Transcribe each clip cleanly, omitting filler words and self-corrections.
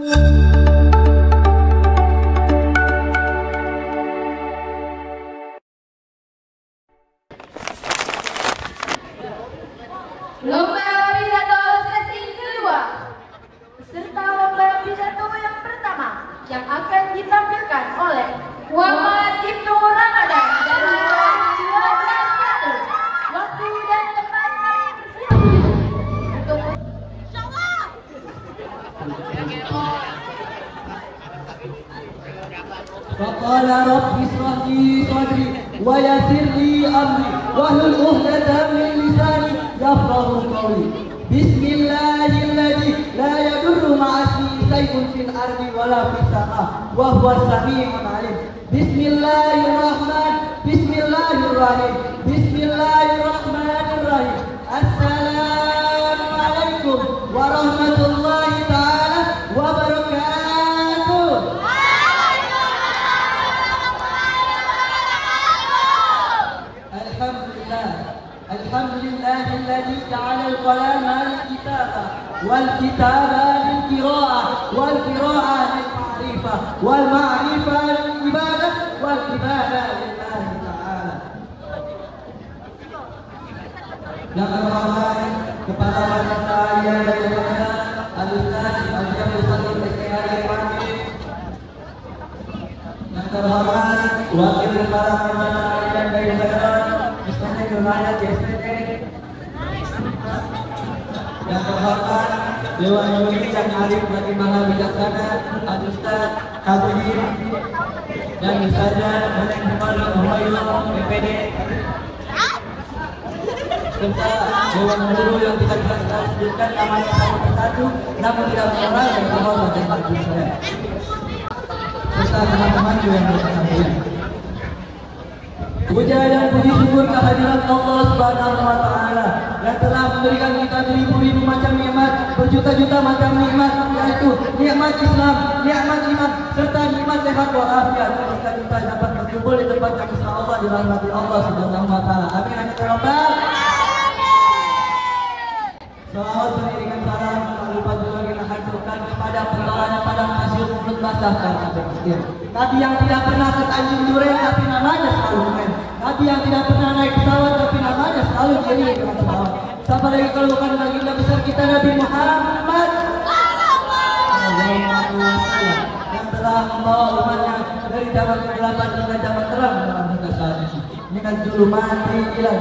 Lomba pidato sesi kedua beserta lomba pidato yang pertama yang akan ditampilkan oleh Muhammad Ibnu Ramadan dari kelas 12 waktu dan tempat kami persilakan untuk Faqala rabbi ishrah li sadri wa yassir li amri wahlul 'uqdatam min lisani yafqahu qawli. Bismillahilladzi la yadurru ma'asmihi shay'un fil ardi wala fis sama' wa huwas sami'ul 'alim. Bismillahirrahmanirrahim. Bismillahirrahmanirrahim. Assalamualaikum warahmatullahi ta'ala wabarakatuh. Alhamdulillahilladzi ja'ala al-qalama lil-kitaba wal-kitaba lil-qira'ah wal-qira'ah lil-ma'rifah wal-ma'rifah lil-ibadah wal-ibadah lillahi ta'ala. Yang terhormat Kepala Madrasah yang daripada Al-Ustaz Al-Jabir Salim STHI Pamit. Yang terhormat Wakil Kepala Madrasah yang daripada Ustaz Nurhayat JSPT. Yang terhormat Dewan Pembina yang arif bagi maha bijaksana Al-Ustaz Kabir dan Ustazah Neneng Kepala Muhammad PPD, serta Dewan Guru yang tidak bisa saya sebutkan namanya satu persatu, namun tidak mengenal dan terhormat dan bagus saya, serta teman-teman yang berkenan. Puja dan puji syukur kehadirat Allah Subhanahu wa Ta'ala yang telah memberikan kita beribu-ribu macam nikmat, berjuta-juta macam nikmat, yaitu nikmat Islam, nikmat iman, serta nikmat sehat walafiat. Semoga kita dapat berkumpul di tempat yang insyaallah dirahmati Allah Subhanahu wa Ta'ala. Amin amin ya rabbal. Salawat beriringan salam tak lupa juga kita haturkan kepada pengelolanya Padang Pasir Mulut Basah karena berpikir. Nabi yang tidak pernah ke Tanjung Duren tapi namanya selalu keren. Nabi yang tidak pernah naik pesawat tapi namanya selalu jadi dengan pesawat. Siapa lagi kalau bukan baginda besar kita Nabi Muhammad yang telah membawa umatnya dari zaman kegelapan hingga zaman terang dalam hingga saat ini dengan zulumat ilan.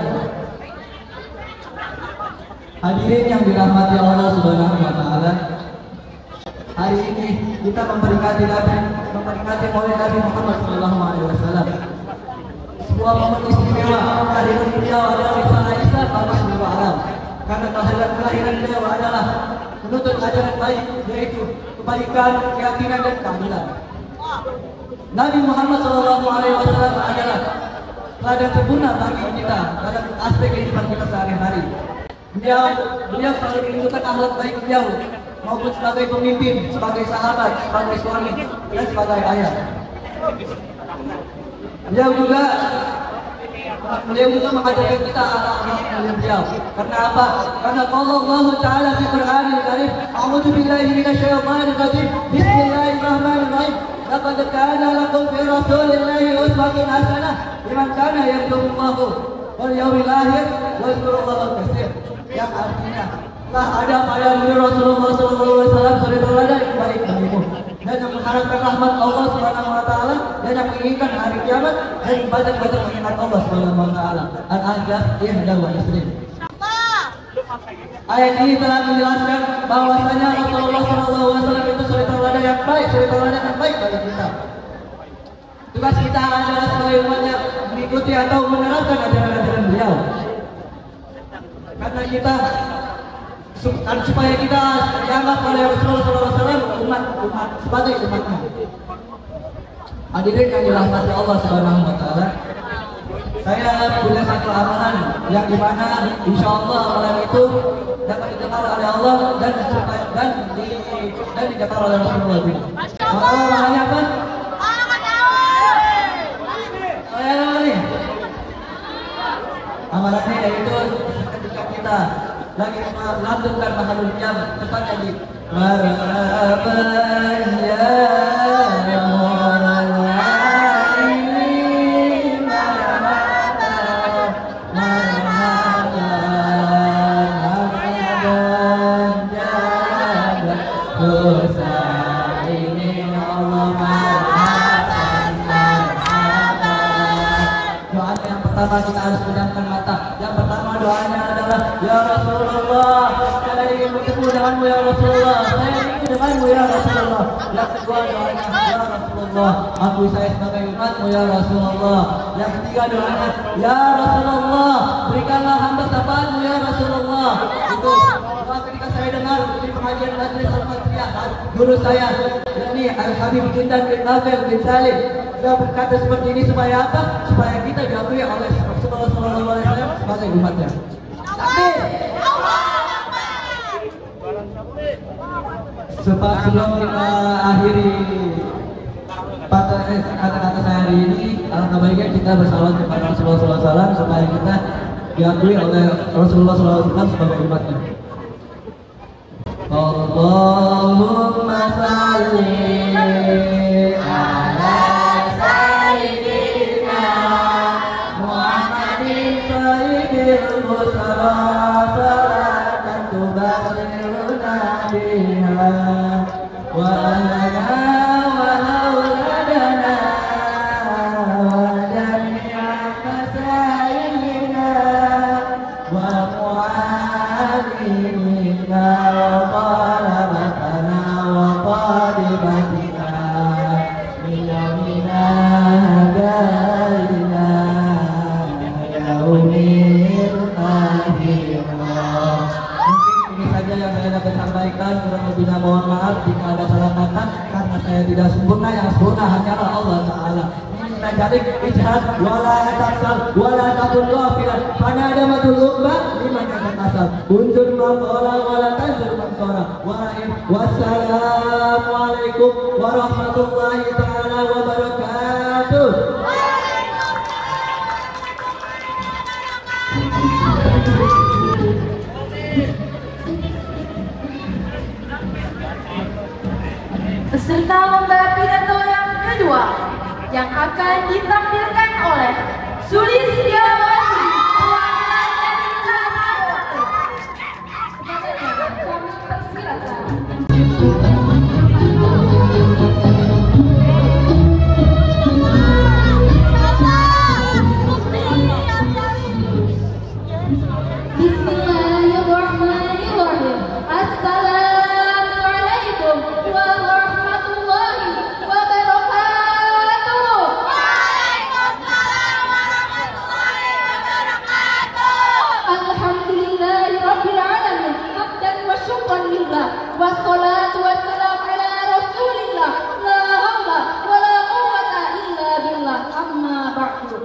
Hadirin yang dirahmati Allah Subhanahu wa Ta'ala, hari ini kita memperingati Maulid Nabi Muhammad sallallahu alaihi wasallam. Sebuah momen istimewa kehadiran beliau adalah risalah Isa bagi seluruh alam. Karena kelahiran beliau adalah menuntut ajaran baik, yaitu kebaikan, keyakinan dan keadilan. Nabi Muhammad sallallahu alaihi wasallam adalah teladan sempurna bagi kita dalam aspek kehidupan kita sehari-hari. Beliau selalu menunjukkan akhlak baik beliau, maupun sebagai pemimpin, sebagai sahabat, sebagai suami, dan sebagai ayah. Beliau juga mengajarkan kita akhlak beliau. Karena apa? Karena Allah Ta'ala di Qur'anil Karim, A'udzu billahi minasyaitonir rajim. Bismillahirrahmanirrahim. Laqad kana lakum fi Rasulillahi uswatun hasanah liman kana yarjullaha wal yawmil akhir wa yadhkurullaha katsir. Yang artinya telah ada pada diri Rasulullah SAW suri teladan yang baik bagimu dan yang mengharapkan rahmat Allah Subhanahu wa Ta'ala dan yang menginginkan hari kiamat dan banyak-banyak mengingat Allah Subhanahu wa Ta'ala. Al-Ahzab 21. Ayat ini telah menjelaskan bahwasanya Rasulullah SAW itu suri teladan yang baik, suri teladan yang baik bagi kita. Tugas kita adalah sebagai umatnya mengikuti atau menerapkan ajaran-ajaran beliau. Karena kita supaya kita dianggap oleh Rasulullah SAW umat sebagai umatnya. Hadirin yang dirahmati Allah Subhanahu wa Ta'ala, saya punya satu amalan yang dimana insya Allah amalan itu dapat didengar oleh Allah dan didengar oleh Rasulullah juga. Maka amalannya apa? Amalannya yaitu ketika kita lagi melantunkan mahalul qiyam, tepatnya di marhaban dosa ini Allah maafkan marhaban. Doa yang pertama kita harus pejamkan mata. Yang pertama doanya adalah ya Rasulullah, saya ingin bertemu denganmu ya Rasulullah, saya ingin denganmu ya Rasulullah. Yang kedua doanya ya Rasulullah, aku saya sebagai umatmu ya Rasulullah. Yang ketiga doanya ya Rasulullah, berikanlah hamba syafaatmu ya Rasulullah. Itu doa ketika saya dengar di pengajian majelis Al-Fatihah, guru saya yakni Al-Habib Jindan bin Nafil bin Salim, dia berkata seperti ini supaya apa? Supaya kita diakui oleh Rasulullah SAW sebagai umatnya. Sebelum kita akhiri kata-kata saya hari ini, alangkah baiknya kita bersalawat kepada Rasulullah SAW supaya kita diakui oleh Rasulullah SAW sebagai umatnya. Allahumma salli ala sayyidina Muhammadin sayyidil musara salatan tubasiruna biha wa lana wa hauladana wa jami'a masailina wa mu'alimina wa qalabatana wa qadibatina miyamina hadaina yaumil akhirah. Mungkin ini saja yang saya dapat sampaikan, kurang lebihnya mohon maaf jika ada salah kata karena saya tidak sempurna, yang sempurna hanyalah Allah Ta'ala. Kita jadi ijtihad wala taksal wala takun ghafilan fanadamatul uqba liman yatasal unzur maqala wala tanzur maqala wassalamu alaikum warahmatullahi taala wabarakatuh. Peserta lomba pidato yang kedua yang akan ditampilkan oleh Sulistiawati perwakilan dari Kalimantan. Kami persilakan. Bismillahirrahmanirrahim. Assalamualaikum warahmatullahi wabarakatuh. Waalaikumsalam warahmatullahi wabarakatuh. Alhamdulillahirabbil alamin. Hamdan wa syukran lillah. Wassalatu wassalamu ala Rasulillah. La haula wala quwwata illa billah. Amma ba'du.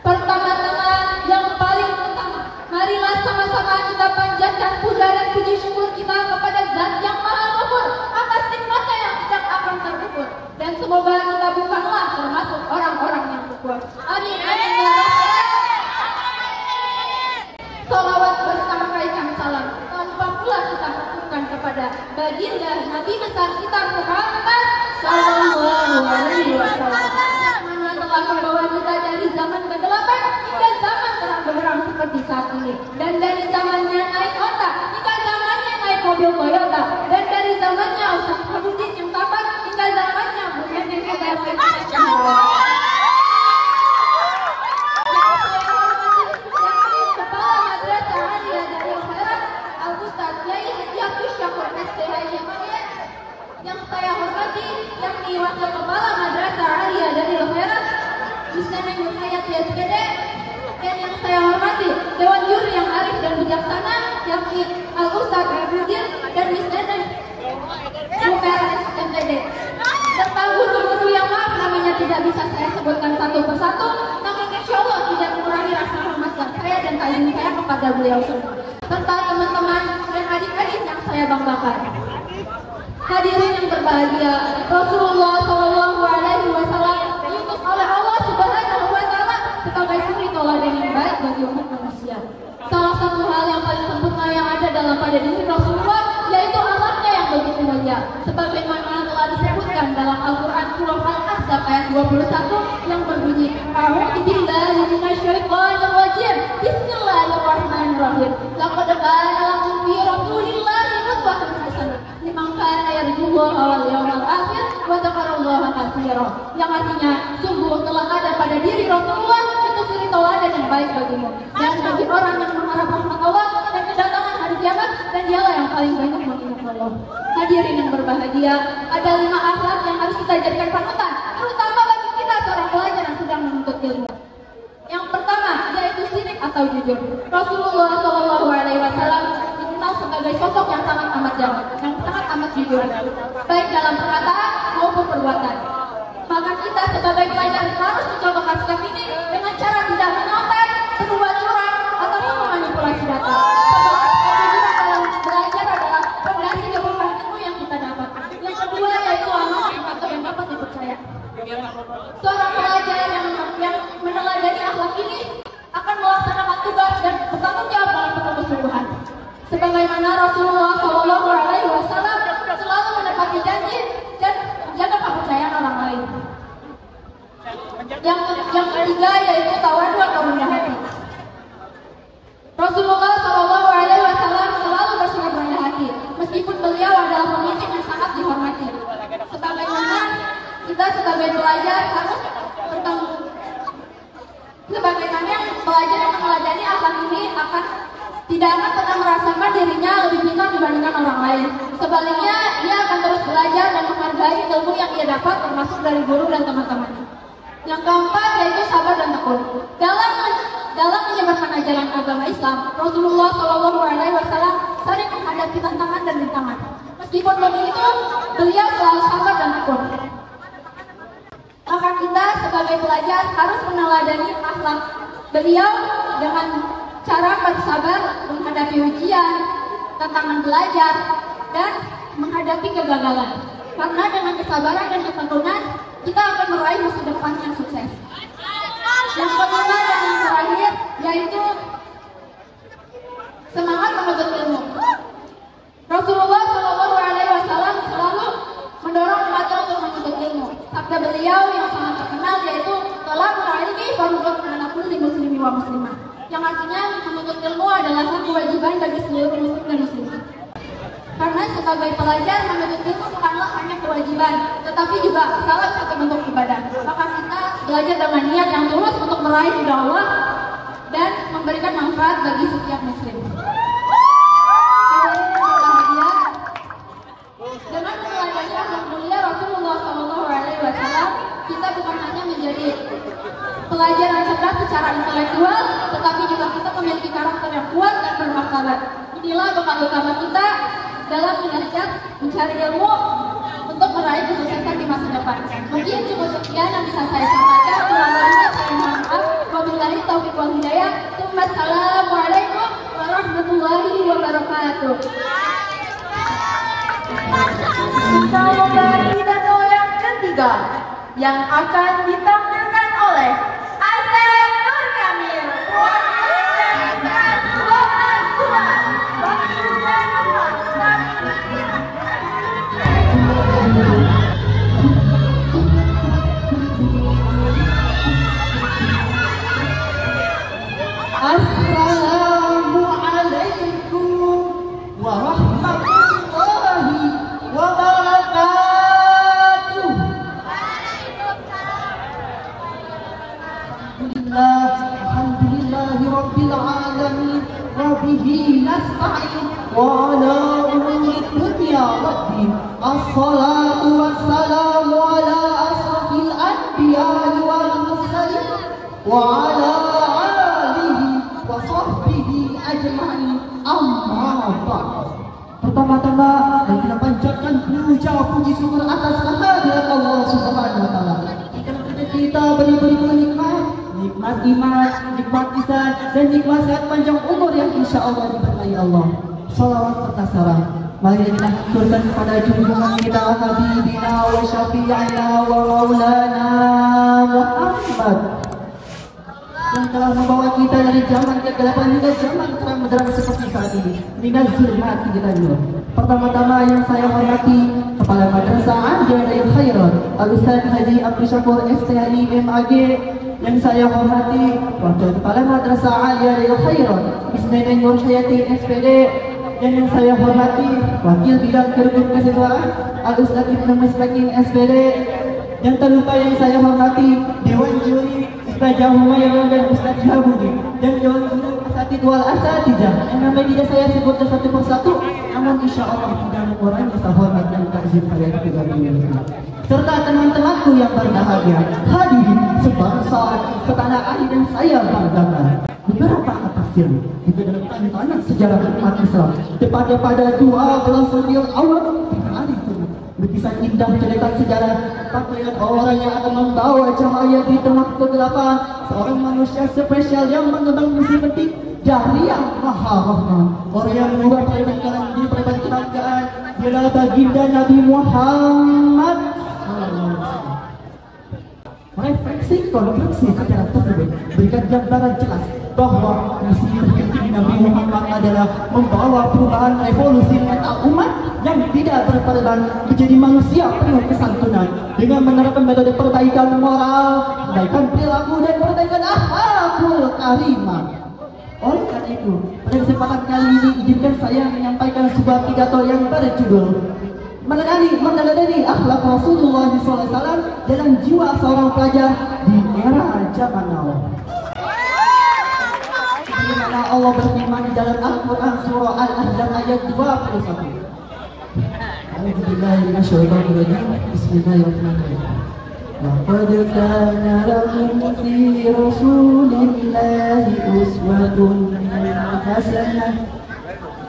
Pertama-tama yang paling utama, marilah sama-sama kita panjatkan puja dan puji syukur kita kepada Zat yang Maha Ghafur atas nikmatnya yang tidak akan terukur, dan semoga kita bukanlah termasuk orang-orang yang kufur. Amin amin ya rabbal alamin. Salawat bertambahkan salam tanpa pula kita lakukan kepada baginda Nabi besar kita Muhammad sallallahu alaihi wasallam. Telah membawa kita dari zaman kegelapan hingga zaman terang benderang seperti saat ini, dan dari zamannya naik onta hingga zamannya naik mobil Toyota, dan dari zamannya Ustaz Habibin yang kapan hingga zamannya menjadi pegawai Kepala Madrasah Aliyah Darul Khairat Al-Ustaz Yai Yakush Syakur STHI yang saya hormati, yakni Wakil Kepala Madrasah Aliyah Darul Khairat Ustaz Nur Hayat SPD, dan yang saya hormati Dewan Juri yang arif dan bijaksana, yakni Al-Ustaz Habibin dan Miss Deden UPRS MTD, serta guru-guru yang maaf namanya tidak bisa saya sebutkan satu persatu, namun insya Allah tidak mengurangi rasa hormat saya dan ta'zim saya kepada beliau semua, serta teman-teman dan adik-adik yang saya banggakan. Hadirin yang berbahagia, Rasulullah Shallallahu Alaihi Wasallam diutus oleh Allah Subhanahu Wa Taala sebagai suri teladan yang baik bagi umat manusia. Salah satu hal yang paling sempurna yang ada dalam pada diri Rasulullah yaitu akhlaknya yang begitu mulia, sebagaimana telah disebutkan dalam Al-Quran surah Al-Ahzab ayat 21 yang berbunyi A'udzu billahi minasyaitonir rajim. Bismillahirrahmanirrahim. Laqad kana lakum fi Rasulillahi uswatun hasanah liman kana Allah wal yawmal akhir wa dzakarallaha katsiran. Yang artinya sungguh telah ada pada diri Rasulullah itu suri tauladan yang baik bagimu dan bagi orang yang mengharap rahmat Allah dan kedatangan hari kiamat, dan dialah yang paling banyak mengingat Allah. Hadirin yang berbahagia, ada 5 akhlak yang harus kita jadikan panutan, terutama bagi kita seorang pelajar yang sedang menuntut ilmu. Yang pertama yaitu sirik atau jujur. Rasulullah SAW dikenal sebagai sosok yang sangat amat jujur, baik dalam perkataan maupun perbuatan. Maka kita sebagai pelajar harus mencontohkan sikap ini dengan cara tidak menyontek, berbuat curang, ataupun memanipulasi data. Sebab dalam belajar adalah fondasi kebutuhan ilmu yang kita dapat. Yang kedua yaitu amanah atau yang dapat dipercaya. Seorang pelajar yang meneladani akhlak ini akan melaksanakan tugas dan bertanggung jawab dalam penuh kesungguhan. Sebagaimana Rasulullah SAW selalu menepati janji dan menjaga kepercayaan orang lain. Yang ketiga yaitu tawadu atau rendah hati. Rasulullah SAW selalu bersikap rendah hati, meskipun beliau adalah pemimpin yang sangat dihormati. Sebagaimana kita sebagai pelajar harus bertanggung. Sebagaimana pelajar yang meneladani akhlak ini tidak akan pernah merasakan dirinya lebih pintar dibandingkan orang lain. Sebaliknya, ia akan terus belajar dan menghargai ilmu yang ia dapat, termasuk dari guru dan teman-temannya. Yang keempat yaitu sabar dan tekun. Dalam menyebarkan ajaran agama Islam, Rasulullah SAW sering menghadapi tantangan dan rintangan. Meskipun begitu, beliau selalu sabar dan tekun. Maka kita sebagai pelajar harus meneladani akhlak beliau dengan cara bersabar menghadapi ujian, tantangan belajar, dan menghadapi kegagalan. Karena dengan kesabaran dan ketekunan, kita akan meraih masa depan yang sukses. Yang kelima dan yang terakhir yaitu semangat menuntut ilmu. Rasulullah SAW selalu mendorong umatnya untuk menuntut ilmu. Sabda beliau yang sangat terkenal yaitu talabul ilmi fardhun 'ala kulli muslimin wa muslimah. Yang artinya menuntut ilmu adalah kewajiban bagi seluruh muslim dan muslimah. Karena sebagai pelajar menuntut ilmu bukanlah hanya kewajiban, tetapi juga salah satu bentuk ibadah. Maka kita belajar dengan niat yang tulus untuk meraih ridha Allah dan memberikan manfaat bagi setiap muslim. Dengan meneladani akhlak mulia Rasulullah SAW, kita bukan hanya menjadi pelajar yang cerdas secara intelektual, tetapi juga kita memiliki karakter yang kuat dan bermartabat. Inilah bekal utama kita dalam mencari ilmu untuk meraih kesuksesan di masa depan. Mungkin cukup sekian yang bisa saya sampaikan. Kurang lebihnya saya mohon maaf. Wabillahi taufiq wal hidayah. Assalamualaikum warahmatullahi wabarakatuh. Kita memberi pidato yang ketiga yang akan ditampilkan oleh Asep Nur Kamil. Assalamualaikum warahmatullahi wabarakatuh. Alhamdulillahi rabbil alamin wa bihi nasta'in wa ala umuri dunya waddin. Assalatu wassalamu ala asrafil anbiya'i wal mursalin wa ala alihi wa sahbihi ajma'in. Amma ba'd. Pertama-tama kita panjatkan puji syukur atas kehadirat Allah Subhanahu wa taala. Kita beri nikmat iman, nikmat lisan, dan nikmat sehat panjang umur yang insya Allah diberkahi Allah. Salawat serta salam mari kita haturkan kepada junjungan kita Habibina wa Syafi'ina wa Maulana Muhammad yang telah membawa kita dari zaman kegelapan hingga zaman terang benderang seperti saat ini. Dengan zulmat kita dulu. Pertama-tama yang saya hormati Kepala Madrasah Anjarul Khairat Al-Ustaz Haji Abdul Syakur STHI MAG. Yang saya hormati Wakil Kepala Madrasah Anjarul Khairat Ismail Nur Hayati SPD dan yang saya hormati Wakil Bidang Kerumun Kesiswaan Al-Ustaz Ibnu Musbakin SPD, dan tak lupa yang saya hormati Dewan Juri Ustazah Humayra dan Ustaz Habudi, dan Dewan Juri Asatid wal Asatidah yang namanya tidak saya sebut satu persatu, namun insya Allah tidak mengurangi rasa hormat dan takzim kalian kepada serta teman-temanku yang berbahagia, hadirin sebangsa setanah air dan saya banggakan beberapa tafsir itu dalam tantangan sejarah umat Islam tepatnya pada 12 Rabiul Awal hari itu lukisan indah menceritakan sejarah pakaian orang yang akan membawa cahaya di tengah kegelapan, seorang manusia spesial yang mengemban misi penting dari yang Maha Rahman, orang yang mengubah perbedaan menjadi perbedaan kebanggaan ialah baginda Nabi Muhammad. Refleksi konstruksi secara tersebut berikan gambaran jelas bahwa misi penting Nabi Muhammad adalah membawa perubahan revolusi mental umat yang tidak berkorban menjadi manusia penuh kesantunan dengan menerapkan metode perbaikan moral, perbaikan perilaku dan perbaikan akhlakul karimah. Oleh karena itu, pada kesempatan kali ini izinkan saya menyampaikan sebuah pidato yang berjudul meneladani akhlak Rasulullah SAW dalam jiwa seorang pelajar di era zaman now. Sebagaimana Allah berfirman di dalam Al-Quran surah Al-Ahzab ayat 21. Bismillahirrahmanirrahim. Laqad kana lakum fi Rasulillahi uswatun hasanah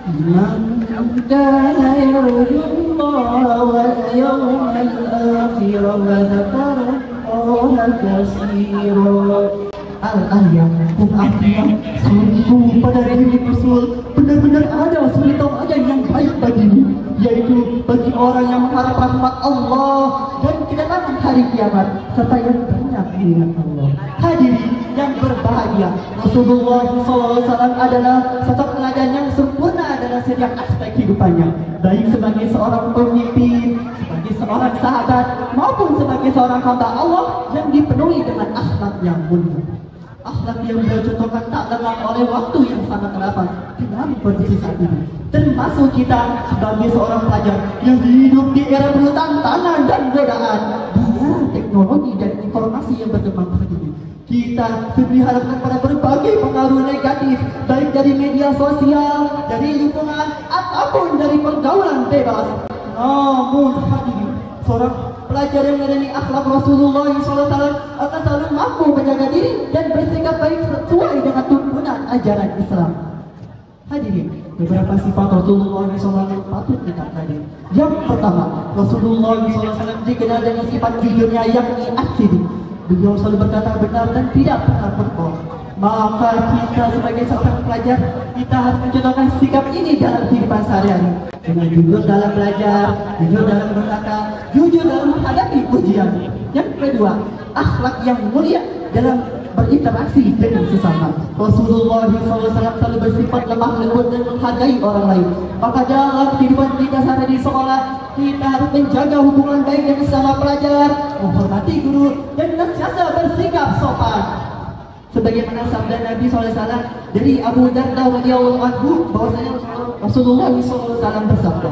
liman kana yarjullaha wal yawmal akhir wa dzakara Allaha katsiran. Al-ayat dan artinya sungguh pada diri Rasul benar-benar ada suri tauladan yang baik bagimu, yaitu bagi orang yang mengharap rahmat Allah dan kedatangan hari kiamat serta yang banyak mengingat Allah. Hadirin yang berbahagia, Rasulullah SAW adalah sosok teladan yang sempurna dalam setiap aspek kehidupannya, baik sebagai seorang pemimpin, sebagai seorang sahabat, maupun sebagai seorang hamba Allah yang dipenuhi dengan akhlak yang mulia. Akhlak yang beliau contohkan tak lengah oleh waktu yang sangat relevan dalam kondisi saat ini, termasuk kita sebagai seorang pelajar yang hidup di era penuh tantangan dan godaan dengan teknologi dan informasi yang berkembang seperti ini. Kita diharapkan pada berbagai pengaruh negatif, baik dari media sosial, dari lingkungan, ataupun dari pergaulan bebas. Namun hadirin, seorang pelajar yang mengenai akhlak Rasulullah SAW akan selalu mampu menjaga diri dan bersikap baik sesuai dengan tuntunan ajaran Islam. Hadirin, beberapa sifat Rasulullah SAW patut kita pelajari. Yang pertama, Rasulullah SAW dikenal dengan sifat jujurnya yakni as-sidq. Beliau selalu berkata benar dan tidak pernah berbohong. Maka kita sebagai seorang pelajar, kita harus mencontohkan sikap ini dalam kehidupan sehari-hari, dengan jujur dalam belajar, jujur dalam berkata, jujur dalam menghadapi ujian. Yang kedua, akhlak yang mulia dalam berinteraksi dengan sesama. Rasulullah SAW selalu bersifat lemah lembut dan menghargai orang lain. Maka dalam kehidupan kita sehari di sekolah, kita harus menjaga hubungan baik dengan sesama pelajar, menghormati guru, dan senantiasa bersikap sopan. Sebagaimana sabda Nabi SAW dari Abu Darda radhiyallahu anhu bahwasanya Rasulullah SAW bersabda,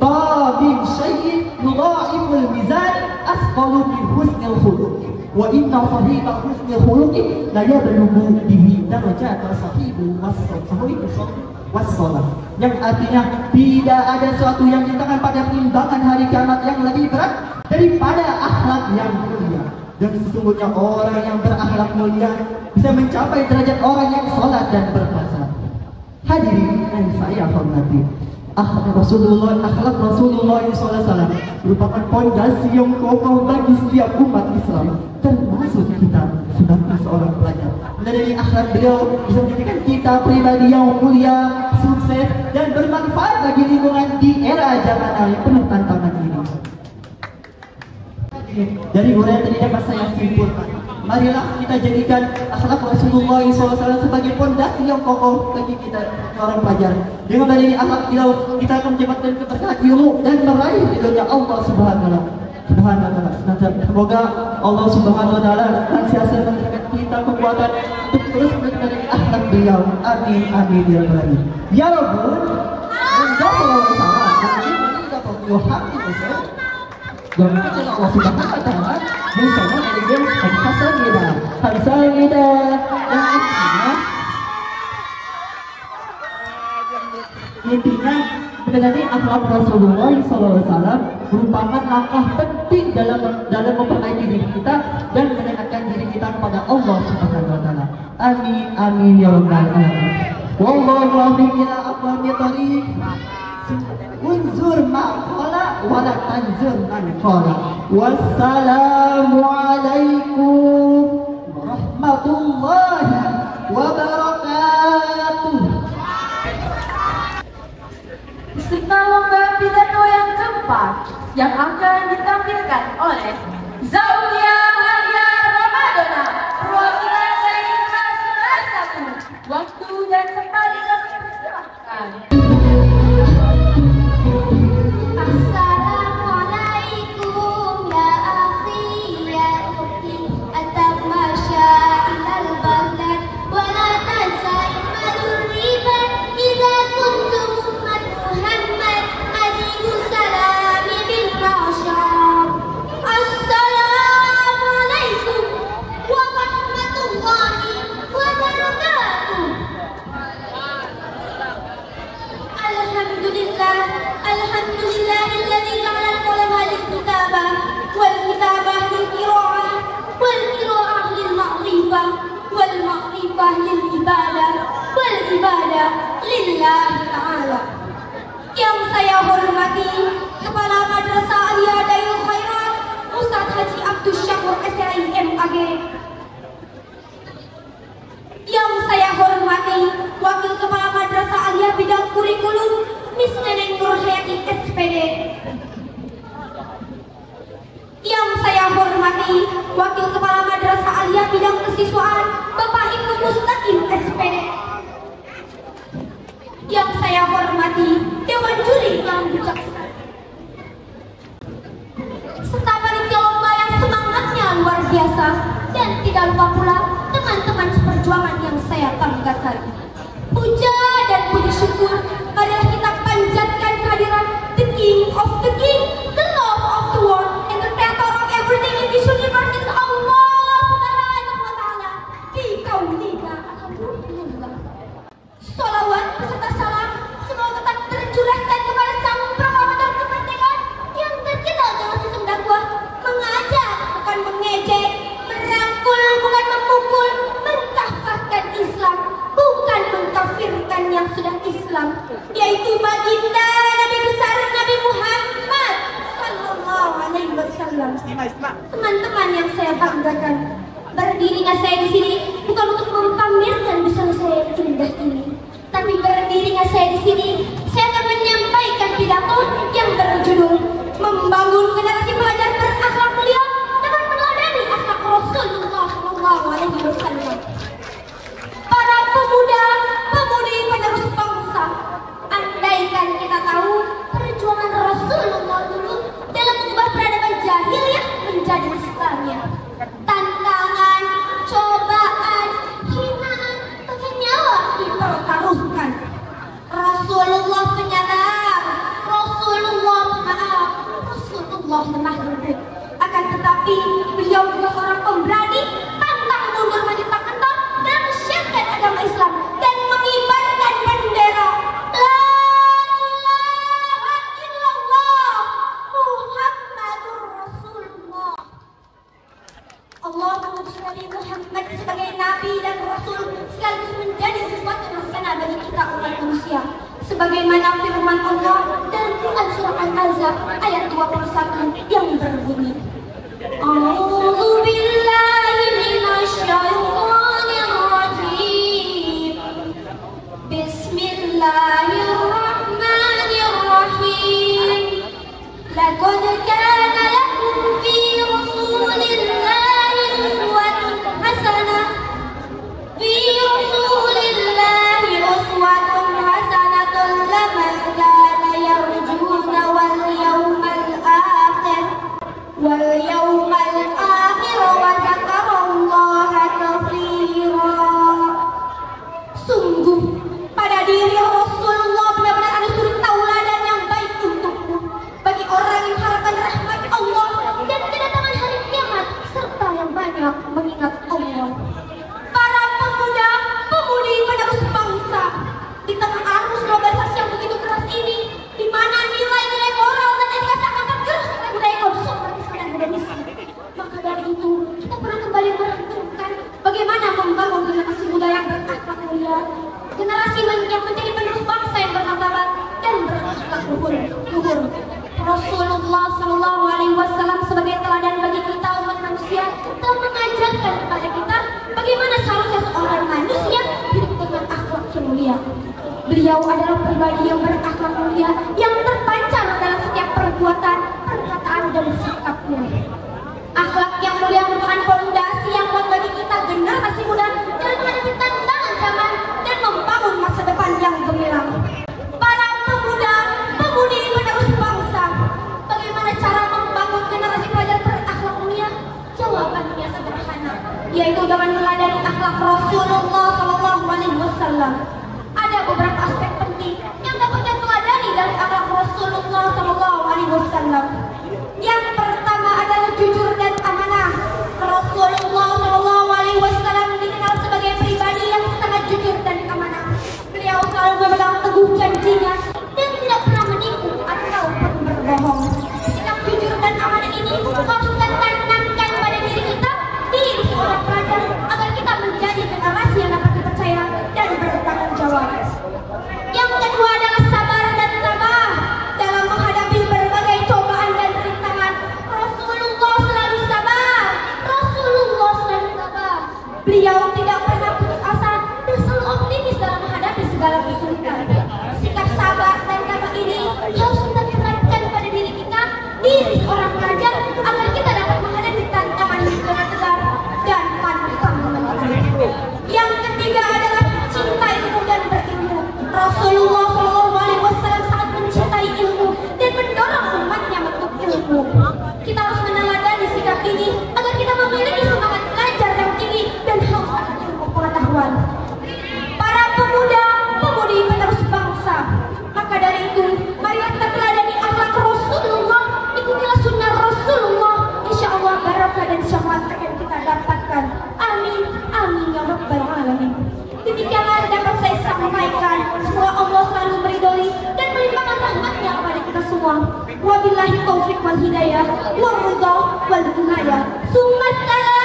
"Ma min syai'in yudha'iful mizan asqalu min husnil khuluq, wa inna sahiba husnil khuluq la yablughu bihi darajat sahibu was-shalah." Yang artinya tidak ada sesuatu yang diletakkan pada timbangan hari kiamat yang lebih berat daripada akhlak yang mulia. Dan sesungguhnya orang yang berakhlak mulia bisa mencapai derajat orang yang sholat dan berpuasa. Hadirin yang saya hormati, akhlak Rasulullah SAW merupakan fondasi yang kokoh bagi setiap umat Islam, termasuk kita sebagai seorang pelajar. Dari akhlak beliau bisa menjadikan kita pribadi yang mulia, sukses, dan bermanfaat bagi lingkungan di era zaman yang penuh tantangan ini. Dari uraian tadi dapat saya simpulkan, marilah kita jadikan akhlak Rasulullah SAW sebagai fondasi yang kokoh bagi kita seorang pelajar. Dengan adanya akhlak beliau, kita akan mendapatkan keberkahan ilmu dan meraih ridhonya Allah Subhanahu wa Ta'ala. Semoga Allah Subhanahu wa Ta'ala senantiasa memberikan kita kekuatan untuk terus menekuni akhlak beliau. Amin amin ya rabbal alamin. Ya Rabbul menjawab salah dan ini dapat hati besar. Dan kita Allah Subhanahu wa taala bersama dengan Hamsagida yang intinya mengenai akhlak Rasulullah SAW merupakan langkah penting dalam memperbaiki diri kita dan mendekatkan diri kita kepada Allah Subhanahu wa taala. Amin amin ya rabbal alamin. Wallahu a'lam ila aqwamit thoriq. Unzur maqala wa la tanzur man qala. Wassalamu alaikum warahmatullahi wabarakatuh. Istiqlal lomba pidato yang keempat yang akan ditampilkan oleh Zaulia Halia Ramadana, perwakilan dari kelas 1. Waktu dan tempat kami persilahkan. Assalamualaikum ya akhi ya ukhti atamasya ilal balad wa la tansa imadul riba idza kuntum ummat Muhammad ajibu salami bil masyar. Assalamualaikum warahmatullahi wabarakatuh. Alhamdulillahilladzi ja'ala al-qalama lil-kitabah wal-kitabah lil-qira'ah wal-qira'ah lil-ma'rifah wal-ma'rifah lil-ibadah wal-ibadah lillahi ta'ala. Yang saya hormati Kepala Madrasah Aliyah Dayul Khairat Ustaz Haji Abdus Syakur SIM AG. Yang saya hormati Wakil Kepala Madrasah Aliyah Bidang Kurikulum Miss Neneng Nurhayati SPD. Yang saya hormati Wakil Kepala Madrasah Aliyah Bidang Kesiswaan Bapak Ibnu Mustaqim SPD. Yang saya hormati Dewan Juri yang bijaksana serta panitia lomba yang semangatnya luar biasa, dan tidak lupa pula teman-teman seperjuangan yang saya banggakan. Puja dan puji syukur marilah kita panjatkan kehadiran the King of the King, the Lord of the world, and the creator of everything in this universe is Allah Subhanahu wa taala. Di kaulina alhamdulillah. Salawat beserta salam semoga tetap tercurahkan kepada sang proklamator kemerdekaan yang terkenal dengan sistem dakwah, mengajak bukan mengejek, merangkul bukan memukul, mengkafirkan Islam bukan mengkafirkan yang sudah Islam, yaitu baginda Nabi besar Nabi Muhammad sallallahu alaihi wasallam. Teman-teman yang saya banggakan, berdirinya saya di sini bukan untuk memamerkan busana saya yang indah ini, tapi berdirinya saya di sini, saya akan menyampaikan pidato yang berjudul membangun generasi pelajar berakhlak mulia dengan meneladani akhlak Rasulullah sallallahu alaihi wasallam. Para pemuda-pemudi penerus bangsa, andaikan kita tahu perjuangan Rasulullah dulu dalam mengubah peradaban jahiliyah menjadi Islamiyah, tantangan, cobaan, hinaan, bahkan nyawa dipertaruhkan. Rasulullah penyabar, Rasulullah pemaaf, Rasulullah lemah lembut. Akan tetapi beliau juga seorang pemberani, pantang mundur maju tak kental dalam menyiarkan agama Islam dan mengibarkan bendera La ilaha illallah Muhammadur Rasulullah. Allah mengutus Nabi Muhammad sebagai Nabi dan Rasul sekaligus menjadi uswatun hasanah bagi kita umat manusia. Sebagaimana firman Allah dalam Quran surah Al-Ahzab ayat 21 yang berbunyi, A'udzu billahi minasy syaithanir rajim. Bismillahirrahmanirrahim. Laqad kana lakum fi Rasulillahi uswatun hasanah. Fi Rasulillahi uswatun hasanatun liman kana yarjuna wal yawmal akhir wa dzakarallaha katsira. Sungguh pada diri Rasulullah benar-benar ada Akhlak yang mulia merupakan fondasi yang kuat bagi kita generasi muda dalam menghadapi tantangan zaman dan membangun masa depan yang gemilang. Para pemuda, pemudi penerus bangsa, bagaimana cara membangun generasi pelajar berakhlak mulia? Jawabannya sederhana, yaitu dengan meneladani akhlak Rasulullah SAW. Ada beberapa aspek penting yang dapat kita teladani dari akhlak Rasulullah SAW. Yang pertama adalah jujur dan amanah. Rasulullah SAW dikenal sebagai pribadi yang sangat jujur dan amanah. Beliau selalu memegang teguh janjinya dan tidak pernah menipu ataupun berbohong. Sikap jujur dan amanah ini harus kita tanamkan pada diri kita, diri seorang pelajar, agar kita menjadi generasi yang dapat dipercaya dan bertanggung jawab. Yang kedua adalah sabar dan tabah dalam menghadapi berbagai cobaan dan rintangan. Rasulullah selalu sabar. Rasulullah selalu sabar. Beliau tidak pernah putus asa dan selalu optimis dalam menghadapi segala kesulitan. Sikap sabar dan tabah ini harus kita terapkan pada diri kita, diri seorang pelajar, agar kita dapat menghadapi tantangan hidup dengan tegar dan pantang menyerah. Yang ketiga adalah cinta ilmu dan berilmu. Rasulullah SAW sangat mencintai ilmu dan mendorong umatnya untuk ilmu. Kita harus meneladani sikap ini agar kita memiliki semangat belajar yang tinggi dan haus akan ilmu pengetahuan. Para pemuda, pemudi penerus bangsa, maka dari itu, marilah kita teladani akhlak Rasulullah, ikutilah sunnah Rasulullah. Insya Allah barakah dan syafaat akan kita dapatkan. Amin, amin ya rabbal alamin. Demikianlah dapat saya sampaikan. Semoga Allah selalu meridhoi dan melimpahkan rahmatnya kepada kita semua. Wabillahi taufiq wal hidayah, wal ridha wal inayah. Summa salam.